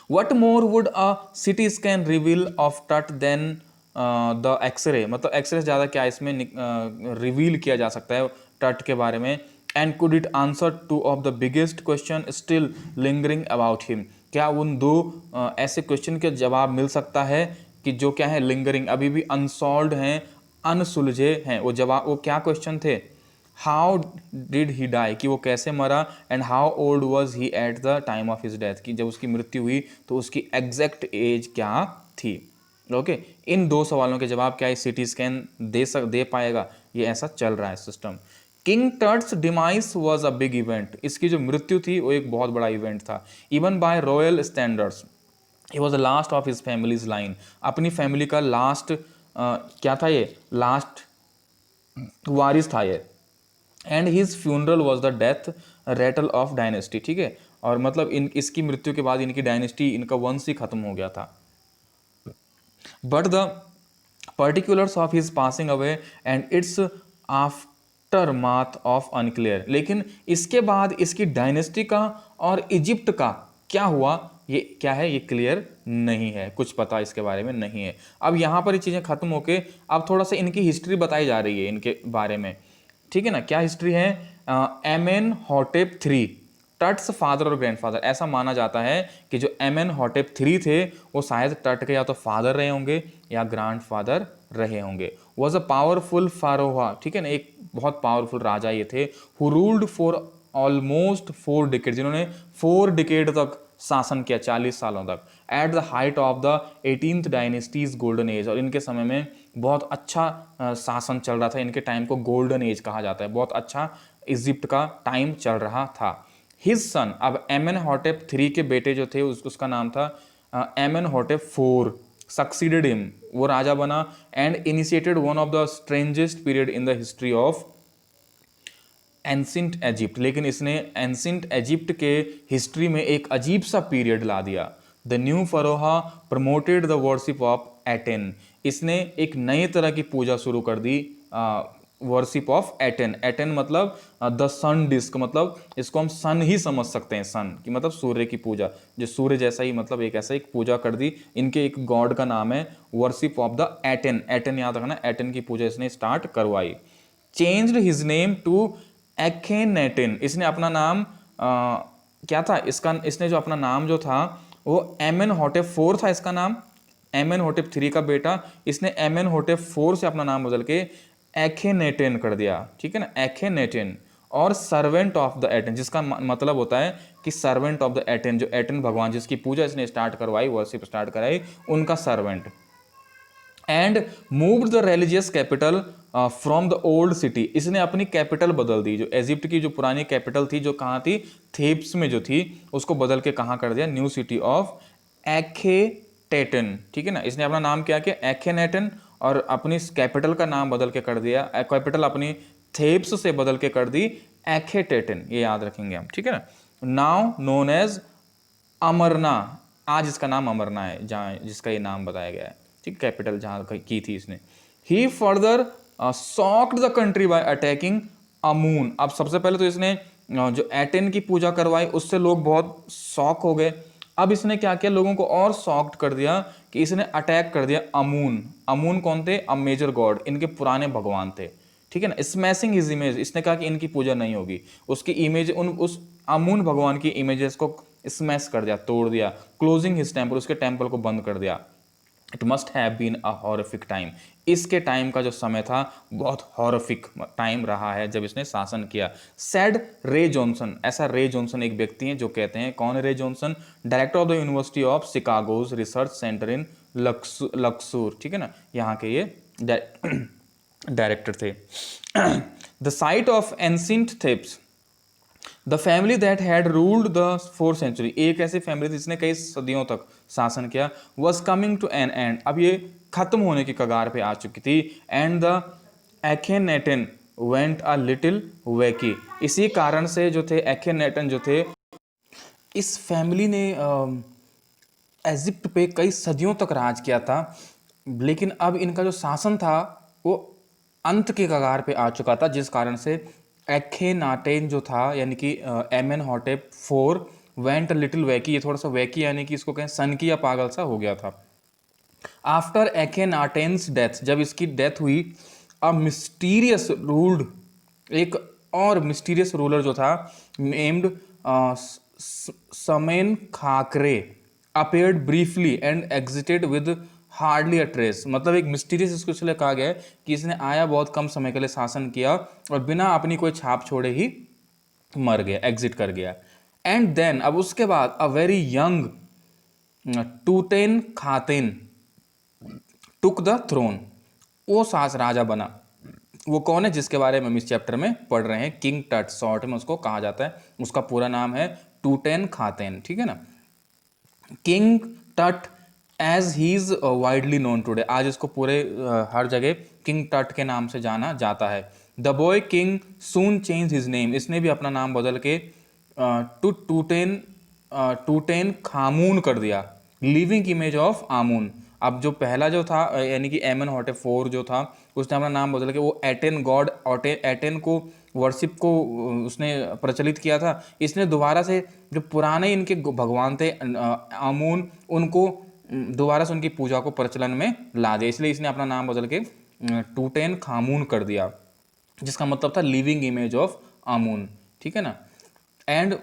What more would a CT scan reveal of TUT than the X-ray? मतलब एक्सरे ज़्यादा क्या इसमें रिवील किया जा सकता है टट के बारे में। And could it answer two of the biggest question still lingering about him? क्या उन दो ऐसे क्वेश्चन के जवाब मिल सकता है कि जो क्या है लिंगरिंग, अभी भी अनसॉल्व्ड हैं, अनसुलझे हैं। वो जवाब वो क्या क्वेश्चन थे? हाउ डिड ही डाई कि वो कैसे मरा, and how old was he at the time of his death कि जब उसकी मृत्यु हुई तो उसकी एग्जैक्ट एज क्या थी। ओके इन दो सवालों के जवाब क्या सीटी स्कैन दे पाएगा, ये ऐसा चल रहा है system. King Tut's demise was a big event, इसकी जो मृत्यु थी वो एक बहुत बड़ा इवेंट था। Even bye royal standards he was the last of his families line, अपनी फैमिली का लास्ट क्या था, ये लास्ट वारिस था ये। And his funeral was the death Ratle of dynasty, ठीक है, और मतलब इसकी मृत्यु के बाद इनकी डायनेस्टी, इनका वंश ही खत्म हो गया था। But the particulars of his passing away and it's after math of unclear, लेकिन इसके बाद इसकी डायनेस्टी का और इजिप्ट का क्या हुआ ये क्या है ये क्लियर नहीं है, कुछ पता इसके बारे में नहीं है। अब यहाँ पर ये चीज़ें खत्म होके अब थोड़ा सा इनकी हिस्ट्री बताई जा रही है इनके बारे में, ठीक है ना। क्या हिस्ट्री है? एमेनहोटेप III टट्स फादर और ग्रैंडफादर, ऐसा माना जाता है कि जो एमेनहोटेप III थे वो शायद टट के या तो फादर रहे होंगे या ग्रैंडफादर रहे होंगे। वॉज अ पावरफुल फारोहा, ठीक है ना, एक बहुत पावरफुल राजा ये थे। Who ruled for almost 4 decade, जिन्होंने 4 डिकेड तक शासन किया, 40 सालों तक। At the height of the 18th dynasties golden age, और इनके समय में बहुत अच्छा शासन चल रहा था, इनके टाइम को गोल्डन एज कहा जाता है, बहुत अच्छा इजिप्ट का टाइम चल रहा था। हिज सन, अब एमेनहोटेप III के बेटे जो थे उसका नाम था एमेनहोटेप IV, सक्सीडेड हिम, वो राजा बना and initiated one of the strangest period in the history of ancient Egypt, लेकिन इसने एंशिएंट इजिप्ट के हिस्ट्री में एक अजीब सा पीरियड ला दिया। The new pharaoh promoted the worship of Aten, इसने एक नई तरह की पूजा शुरू कर दी, वर्शिप ऑफ एटेन। एटेन मतलब द सन डिस्क, मतलब इसको हम सन ही समझ सकते हैं, सन की मतलब सूर्य की पूजा, जो सूर्य जैसा ही मतलब एक ऐसा एक पूजा कर दी। इनके एक गॉड का नाम है worship of the attain, attain याद रखना, एटेन की पूजा इसने स्टार्ट करवाई। चेंज्ड हिज नेम टू एखेनेटेन, इसने अपना नाम क्या था इसका, इसने जो अपना नाम जो था वो एमेनहोटेप IV था इसका नाम, एमेनहोटेप III का बेटा, इसने एमेनहोटेप IV से अपना नाम बदल के एखेनेटेन कर दिया, ठीक है ना, एखेनेटेन। और सर्वेंट ऑफ द एटेन, जिसका मतलब होता है कि सर्वेंट ऑफ द एटेन, जो एटेन भगवान जिसकी पूजा इसने स्टार्ट करवाई, वर्शिप स्टार्ट कराई, उनका servant. And moved the religious capital from the old city, इसने अपनी कैपिटल बदल दी, जो इजिप्ट की जो पुरानी कैपिटल थी जो कहाँ थी, थेब्स में जो थी, उसको बदल के कहाँ कर दिया, न्यू सिटी ऑफ एखेटेटन, ठीक है ना। इसने अपना नाम क्या किया, एखेनेटन, और अपनी कैपिटल का नाम बदल के कर दिया, कैपिटल अपनी थेब्स से बदल के कर दी एखेटेटन, ये याद रखेंगे हम, ठीक है ना। नाउ नोन एज अमरना, आज इसका नाम अमरना है, जहाँ जिसका ये नाम बताया गया है, ठीक, कैपिटल जहाँ की थी इसने। He further shocked the country by attacking Amun, अब सबसे पहले तो इसने जो एटेन की पूजा करवाई उससे लोग बहुत शॉक हो गए। अब इसने क्या किया, लोगों को और शॉक्ड कर दिया कि इसने अटैक कर दिया अमून। अमून कौन थे, अ मेजर गॉड, इनके पुराने भगवान थे, ठीक है ना। स्मैशिंग हिज इमेज, इसने कहा कि इनकी पूजा नहीं होगी, उसकी इमेज उस अमून भगवान की इमेजेस को स्मैश कर दिया, तोड़ दिया। क्लोजिंग हिज टेम्पल, उसके टेम्पल को बंद कर दिया। It must have been a horrific time, इसके टाइम का जो समय था बहुत हॉरिफिक टाइम रहा है जब इसने शासन किया। सैड रे जॉनसन, ऐसा रे जॉनसन एक व्यक्ति हैं जो कहते हैं, कौन है Ray Johnson, director of the University of Chicago's research centre in Luxor, ठीक है ना, यहाँ के ये डायरेक्टर थे। The site of ancient Thebes, the family that had ruled the 4th century, एक ऐसी फैमिली थी जिसने कई सदियों तक शासन किया, was coming to an end, अब ये खत्म होने की कगार पे आ चुकी थी। And the Akhenaten went a little wacky, इसी कारण से जो थे एखेनेटन जो थे, इस फैमिली ने इजिप्ट पे कई सदियों तक राज किया था, लेकिन अब इनका जो शासन था वो अंत के कगार पे आ चुका था, जिस कारण से एखेनाटेन जो था यानी कि एमेनहॉटेप 4 वेंट लिटिल वैकी, ये थोड़ा सा वैकी यानी कि इसको कहें सनकी या पागल सा हो गया था। आफ्टर एखेनाटेन्स डेथ, जब इसकी डेथ हुई, अ मिस्टीरियस रूल्ड, एक और मिस्टीरियस रूलर जो था named Smenkhkare appeared briefly and exited with hardly a trace, मतलब एक मिस्टीरियस इसको इसलिए कहा गया है कि इसने आया, बहुत कम समय के लिए शासन किया और बिना अपनी कोई छाप छोड़े ही मर गया, एग्जिट कर गया। एंड देन, अब उसके बाद a very young Tutankhaten took the throne, वो सास राजा बना। वो कौन है जिसके बारे में हम इस चैप्टर में पढ़ रहे हैं? किंग टट, शॉर्ट में उसको कहा जाता है, उसका पूरा नाम है टूटेन खातेन, ठीक है ना। King Tut as he is widely known today, आज इसको पूरे हर जगह किंग टट के नाम से जाना जाता है। The boy king soon change his name, इसने भी अपना नाम बदल के टूटेन टूटेन खामून कर दिया, लिविंग इमेज ऑफ आमून। अब जो पहला जो था यानी कि एमेनहॉटेप 4 जो था, उसने अपना नाम बदल के वो एटेन गॉड एटेन को वर्शिप को उसने प्रचलित किया था। इसने दोबारा से जो पुराने इनके भगवान थे आमून, उनको दोबारा से उनकी पूजा को प्रचलन में ला दिया, इसलिए इसने अपना नाम बदल के टूटेन खामून कर दिया, जिसका मतलब था लिविंग इमेज ऑफ आमून, ठीक है ना। And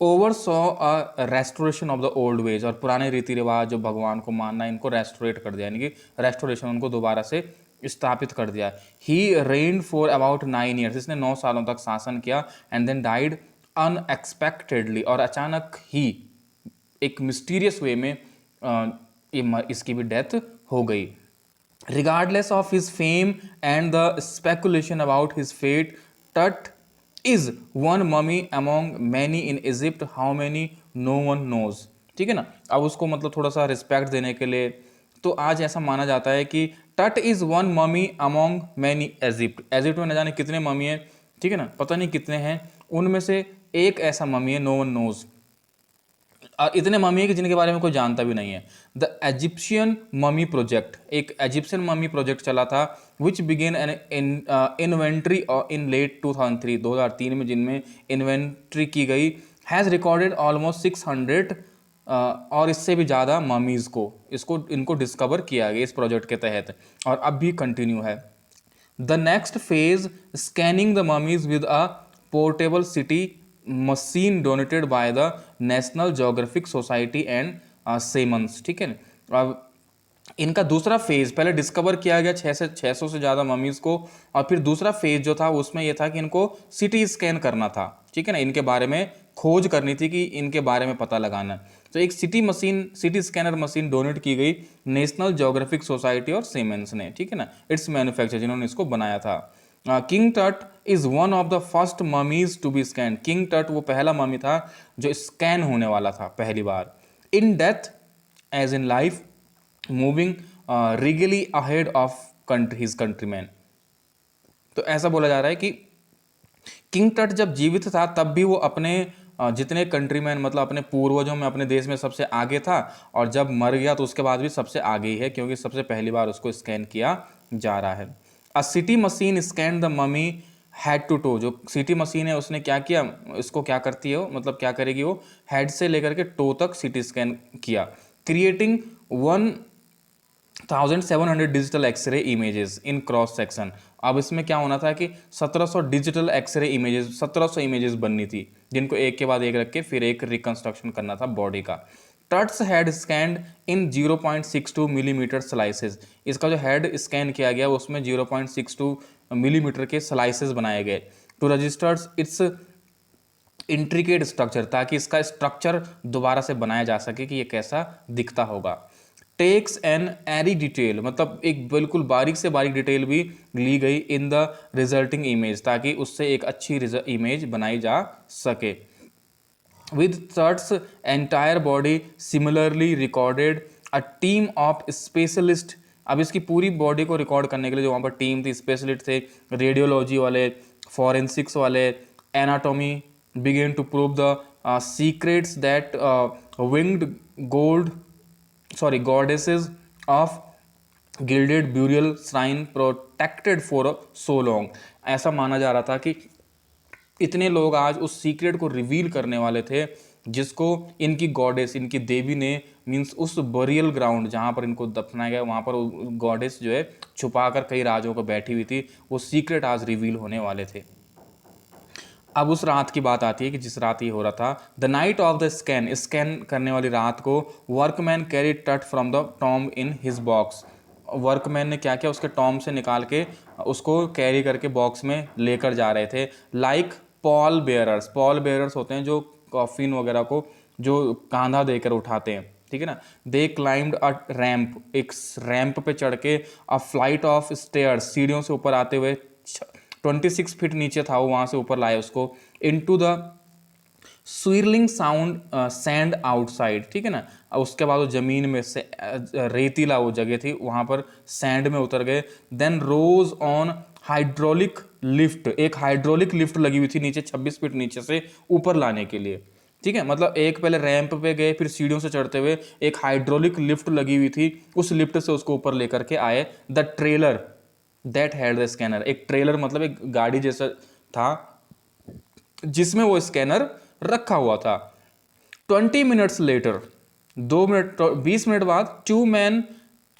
over saw a restoration of the old veg, और पुराने रीति रिवाज जो भगवान को मानना, इनको रेस्टोरेट कर दिया, यानी कि रेस्टोरेशन, उनको दोबारा से स्थापित कर दिया। ही रेन्ड फॉर अबाउट 9 years, इसने 9 सालों तक शासन किया। एंड देन डाइड अनएक्सपेक्टेडली, और अचानक ही एक मिस्टीरियस वे में इसकी भी डेथ हो गई। Regardless of his fame and the speculation about his fate, Tut is one mummy among many in Egypt. How many? No one knows. ठीक है ना। अब उसको मतलब थोड़ा सा रिस्पेक्ट देने के लिए तो आज ऐसा माना जाता है कि टट is one mummy among many Egypt, Egypt में न जाने कितने ममी हैं, ठीक है ना, पता नहीं कितने हैं, उनमें से एक ऐसा ममी है, नो वन नोज, इतने ममी है कि जिनके बारे में कोई जानता भी नहीं है। द इजिप्शियन ममी प्रोजेक्ट, एक इजिप्शियन ममी प्रोजेक्ट चला था, which began an inventory in late 2003 में, जिनमें इन्वेंट्री की गई, हैज़ रिकॉर्डेड ऑलमोस्ट 600 और इससे भी ज़्यादा ममीज़ को इनको डिस्कवर किया गया इस प्रोजेक्ट के तहत, और अब भी कंटिन्यू है। The next phase scanning the mummies with a portable CT machine donated by the National Geographic Society and Siemens, ठीक है। अब इनका दूसरा फेज, पहले डिस्कवर किया गया 600 से ज़्यादा ममीज को, और फिर दूसरा फेज जो था उसमें यह था कि इनको सिटी स्कैन करना था, ठीक है ना, इनके बारे में खोज करनी थी कि इनके बारे में पता लगाना। तो एक सिटी स्कैनर मशीन डोनेट की गई नेशनल ज्योग्राफिक सोसाइटी और सीमेंस ने, ठीक है ना, इट्स मैन्युफैक्चर, जिन्होंने इसको बनाया था। King Tut is one of the first mummies to be scan, king Tut वो पहला ममी था जो स्कैन होने वाला था पहली बार। In death as in life, moving regally ahead of his countrymen, तो ऐसा बोला जा रहा है कि किंग टट जब जीवित था तब भी वो अपने जितने कंट्रीमैन, मतलब अपने पूर्वजों में, अपने देश में सबसे आगे था, और जब मर गया तो उसके बाद भी सबसे आगे ही है, क्योंकि सबसे पहली बार उसको स्कैन किया जा रहा है। A CT machine scan the mummy head to toe, जो सिटी मशीन है उसने क्या किया, इसको क्या करती है वो, मतलब क्या करेगी वो, हेड से लेकर के टो तक सिटी स्कैन किया, creating 1700 digital x-ray images in cross section. अब इसमें क्या होना था कि 1700 डिजिटल एक्सरे इमेजेस, 1700 इमेजेस बननी थी, जिनको एक के बाद एक रख के फिर एक रिकंस्ट्रक्शन करना था बॉडी का। टट्स हेड स्कैंड इन 0.62 मिलीमीटर स्लाइसेस, इसका जो हेड स्कैन किया गया उसमें 0.62 मिलीमीटर के स्लाइसेस बनाए गए, to registers its intricate structure, ताकि इसका स्ट्रक्चर दोबारा से बनाया जा सके कि ये कैसा दिखता होगा। टेक्स एन एरी डिटेल, मतलब एक बिल्कुल बारीक से बारीक डिटेल भी ली गई इन द रिजल्टिंग इमेज, ताकि उससे एक अच्छी इमेज बनाई जा सके। With Tutt's entire body similarly recorded, a team of specialist, अब इसकी पूरी बॉडी को रिकॉर्ड करने के लिए जो वहाँ पर टीम थी, स्पेशलिस्ट थे, रेडियोलॉजी वाले, फॉरेंसिक्स वाले, anatomy, began to prove the secrets that winged goddesses of gilded burial shrine protected for so long. ऐसा माना जा रहा था कि इतने लोग आज उस सीक्रेट को रिवील करने वाले थे जिसको इनकी गॉडेस, इनकी देवी ने, मीन्स उस बरियल ग्राउंड जहाँ पर इनको दफनाया गया वहाँ पर गॉडेस जो है छुपाकर कई राजों को बैठी हुई थी, वो सीक्रेट आज रिवील होने वाले थे। अब उस रात की बात आती है कि जिस रात ये हो रहा था, the night of the scan, scan करने वाली रात को, वर्कमैन कैरी टट from the tomb in his box, workman ने क्या किया, उसके टॉम्ब से निकाल के उसको कैरी करके बॉक्स में लेकर जा रहे थे। लाइक पॉल बेयरर्स होते हैं जो कॉफिन वगैरह को जो कांधा देकर उठाते हैं, ठीक है ना। दे क्लाइम्ड अ रैंप, एक रैंप पे चढ़ के, अ फ्लाइट ऑफ स्टेयर्स, सीढ़ियों से ऊपर आते हुए, 26 फीट नीचे था वो, वहाँ से ऊपर लाए उसको, into the swirling sound sand outside, ठीक है ना। उसके बाद वो जमीन में से रेतीला वो जगह थी, वहाँ पर सैंड में उतर गए। Then rose on hydraulic lift, एक हाइड्रोलिक लिफ्ट लगी हुई थी नीचे, 26 फीट नीचे से ऊपर लाने के लिए, ठीक है। मतलब एक पहले रैंप पे गए, फिर सीढ़ियों से चढ़ते हुए एक हाइड्रोलिक लिफ्ट लगी हुई थी, उस लिफ्ट से उसको ऊपर लेकर के आए। The trailer that had the scanner, एक ट्रेलर मतलब एक गाड़ी जैसा था जिसमें वो स्कैनर रखा हुआ था। 20 मिनट्स लेटर, 20 मिनट बाद, 2 मैन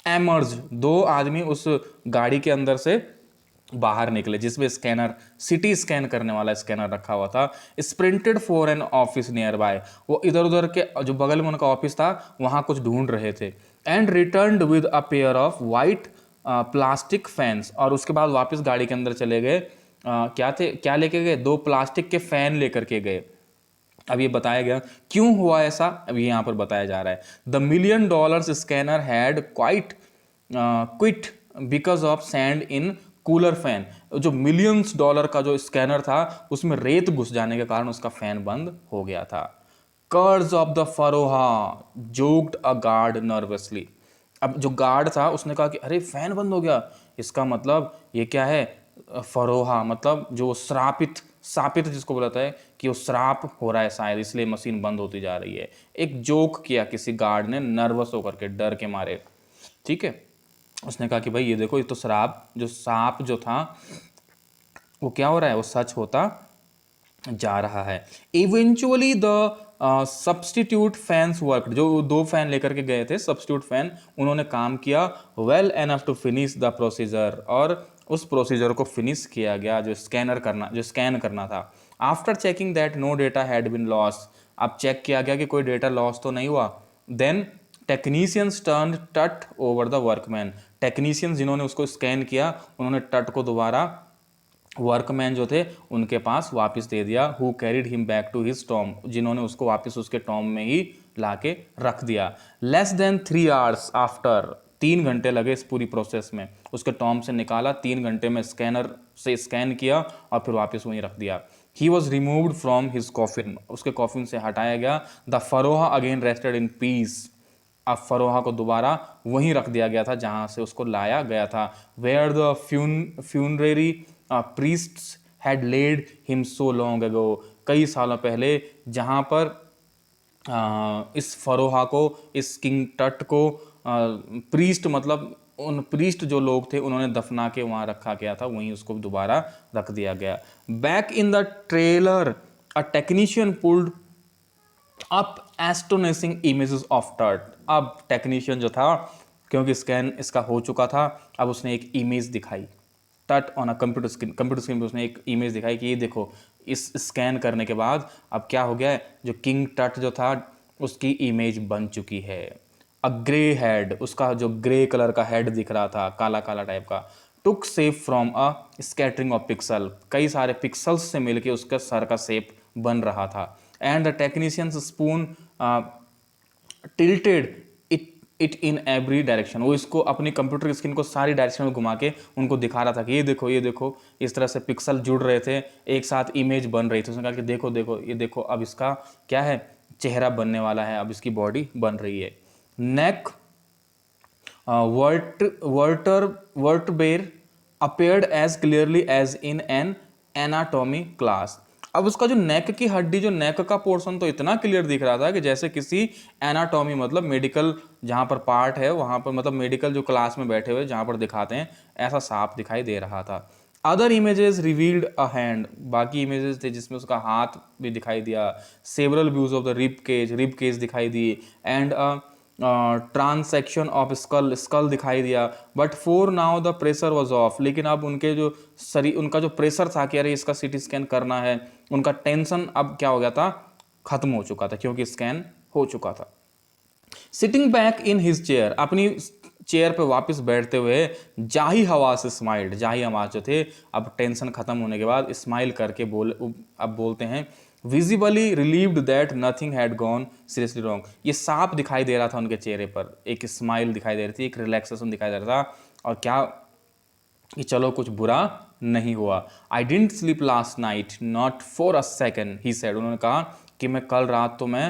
एमर्ज, 2 आदमी उस गाड़ी के अंदर से बाहर निकले जिसमें स्कैनर, सिटी स्कैन करने वाला स्कैनर रखा हुआ था। Sprinted for an office nearby, वो इधर उधर के जो बगल में उनका ऑफिस था वहां कुछ ढूंढ रहे थे। And returned with a pair of white plastic fans, और उसके बाद वापस गाड़ी के अंदर चले गए। क्या लेके गए, 2 प्लास्टिक के फैन लेकर के गए। अब ये बताया गया क्यों हुआ ऐसा, अभी यहां पर बताया जा रहा है। The $1 million scanner had quit because of sand in cooler fan, जो $millions का जो स्कैनर था उसमें रेत घुस जाने के कारण उसका फैन बंद हो गया था। Curse of the pharaoh joked a guard nervously, अब जो गार्ड था उसने कहा कि अरे फैन बंद हो गया, इसका मतलब ये क्या है, फरोहा मतलब जो सापित जिसको बोलता है कि वो श्राप हो रहा है शायद, इसलिए मशीन बंद होती जा रही है। एक जोक किया किसी गार्ड ने, नर्वस होकर के, डर के मारे, ठीक है। उसने कहा कि भाई ये देखो, ये तो सांप जो था वो क्या हो रहा है, वो सच होता जा रहा है। Eventually the substitute fans work, जो 2 फैन लेकर के गए थे सब्सटीट्यूट फैन, उन्होंने काम किया well enough to finish the procedure, और उस प्रोसीजर को फिनिश किया गया जो स्कैन करना था। After checking that no data had been loss, अब चेक किया गया कि कोई डेटा लॉस तो नहीं हुआ। Then technicians turn Tut over the workman, technicians जिन्होंने उसको स्कैन किया उन्होंने टट को दोबारा वर्कमैन जो थे उनके पास वापस दे दिया। Who carried him back to his tomb, जिन्होंने उसको वापस उसके टॉम में ही लाके रख दिया। लेस देन 3 आवर्स आफ्टर, 3 घंटे लगे इस पूरी प्रोसेस में, उसके टॉम से निकाला, 3 घंटे में स्कैनर से स्कैन किया और फिर वापस वहीं रख दिया। He was removed from his coffin, उसके कॉफिन से हटाया गया। The pharaoh again rested in peace, अब फरोहा को दोबारा वहीं रख दिया गया था जहां से उसको लाया गया था। Where the funerary priests had laid him so long ago, कई सालों पहले जहां पर इस फरोहा को, इस किंग टट को, प्रीस्ट मतलब उन प्रीस्ट जो लोग थे उन्होंने दफना के वहां रखा गया था, वहीं उसको दोबारा रख दिया गया। Back in the trailer a technician pulled up astonishing images of टट, अब टेक्नीशियन जो था, क्योंकि स्कैन इसका हो चुका था, अब उसने एक इमेज दिखाई, टट ऑन अ कंप्यूटर स्क्रीन पे उसने एक इमेज दिखाई कि ये देखो, इस स्कैन करने के बाद अब क्या हो गया है, जो किंग टट जो था उसकी इमेज बन चुकी है। अ ग्रे हेड, उसका जो ग्रे कलर का हेड दिख रहा था, काला काला टाइप का, took shape from a scattering of pixels, कई सारे पिक्सल्स से मिलके उसका सर का शेप बन रहा था। And the technicians spoon tilted it in every direction. वो इसको अपनी कंप्यूटर स्क्रीन को सारी डायरेक्शन में घुमा के उनको दिखा रहा था कि ये देखो ये देखो, इस तरह से पिक्सल जुड़ रहे थे, एक साथ इमेज बन रही थी। उसने कहा कि देखो देखो ये देखो, अब इसका क्या है, चेहरा बनने वाला है, अब इसकी बॉडी बन रही है। नेक वर्टबेर appeared as clearly as in an anatomy class। अब उसका जो नेक की हड्डी, जो नेक का पोर्शन तो इतना क्लियर दिख रहा था कि जैसे किसी एनाटॉमी मतलब मेडिकल जहाँ पर पार्ट है वहाँ पर, मतलब मेडिकल जो क्लास में बैठे हुए जहाँ पर दिखाते हैं, ऐसा साफ दिखाई दे रहा था। Other images revealed a hand, बाकी इमेजेस थे जिसमें उसका हाथ भी दिखाई दिया। Several views of the rib cage दिखाई दी, and transection of skull, skull दिखाई दिया। But for now the pressure was off, लेकिन अब उनके जो शरीर, उनका जो प्रेशर था कि अरे इसका सीटी स्कैन करना है, उनका टेंशन अब क्या हो गया था, खत्म हो चुका था, क्योंकि स्कैन हो चुका था। Sitting back in his chair, अपनी चेयर पे वापस बैठते हुए जाही हवास स्माइल्ड, जाही हवास जो थे अब टेंशन खत्म होने के बाद स्माइल करके अब बोलते हैं visibly relieved that nothing had gone seriously wrong. ये साफ दिखाई दे रहा था उनके चेहरे पर, एक स्माइल दिखाई दे रही थी, एक रिलैक्सेशन दिखाई दे रहा था, और क्या कि चलो कुछ बुरा नहीं हुआ। I didn't sleep last night not for a second he said, उन्होंने कहा कि मैं कल रात तो मैं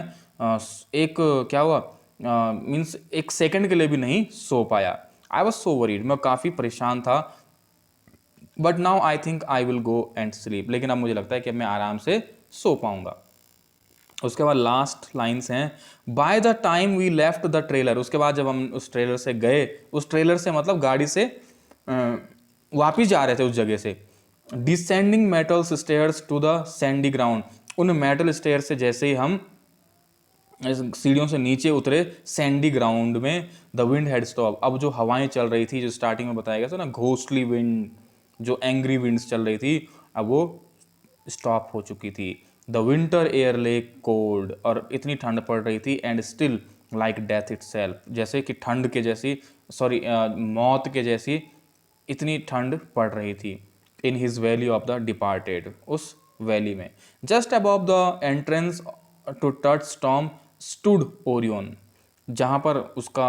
एक क्या हुआ मीन्स एक सेकंड के लिए भी नहीं सो पाया। आई वॉज सो वरीड, मैं काफ़ी परेशान था। But now I think I will go and sleep, लेकिन अब मुझे लगता है कि मैं आराम से सो पाऊंगा। उसके बाद लास्ट लाइन्स हैं, by the time we left the trailer, उसके बाद जब हम उस ट्रेलर से गए, उस ट्रेलर से मतलब गाड़ी से वापिस जा रहे थे उस जगह से, descending metal stairs to the sandy ground, उन मेटल स्टेयर से जैसे ही हम सीढ़ियों से नीचे उतरे सैंडी ग्राउंड में, द विंड हैड स्टॉप, अब जो हवाएं चल रही थी, जो स्टार्टिंग में बताया गया था ना, घोस्टली विंड, जो एंग्री विंड्स चल रही थी, अब वो स्टॉप हो चुकी थी। द विंटर एयर ले कोल्ड, और इतनी ठंड पड़ रही थी, and still like death itself, जैसे कि ठंड के जैसी, सॉरी मौत के जैसी इतनी ठंड पड़ रही थी। In his valley of the departed, उस वैली में, just above the entrance to Tut's tomb stood Orion, जहाँ पर उसका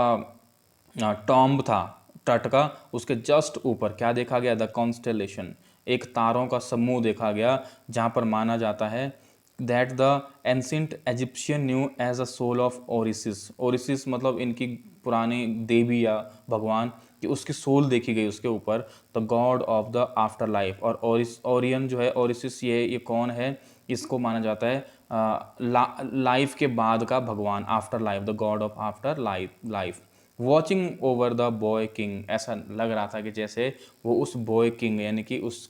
टॉम्ब था तट का, उसके जस्ट ऊपर क्या देखा गया, द कॉन्स्टेलेशन, एक तारों का समूह देखा गया, जहाँ पर माना जाता है that the ancient Egyptian new age a soul of Osiris, Osiris मतलब इनकी पुरानी देवी या भगवान, कि उसकी सोल देखी गई उसके ऊपर, the God of the after life. और ओरियन जो है, ओरिसिस, ये कौन है, इसको माना जाता है लाइफ के बाद का भगवान, after life, the God of after life. Watching over the boy king, ऐसा लग रहा था कि जैसे वो उस बॉय किंग यानी कि उस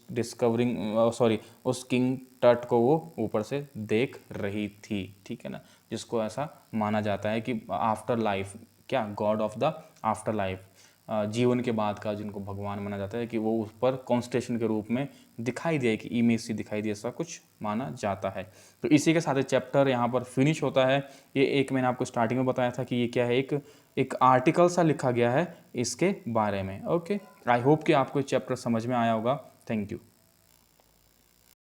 उस किंग टट को वो ऊपर से देख रही थी, ठीक है ना, जिसको ऐसा माना जाता है कि आफ्टर लाइफ, क्या, God of the after life, जीवन के बाद का जिनको भगवान माना जाता है, कि वो उस पर कॉन्स्टेलेशन के रूप में दिखाई दिया, कि इमेज सी दिखाई दी, ऐसा कुछ माना जाता है। तो इसी के साथ चैप्टर यहाँ पर फिनिश होता है। ये एक मैंने आपको स्टार्टिंग में बताया था कि ये क्या है, एक आर्टिकल सा लिखा गया है इसके बारे में। ओके, आई होप कि आपको चैप्टर समझ में आया होगा। Thank you.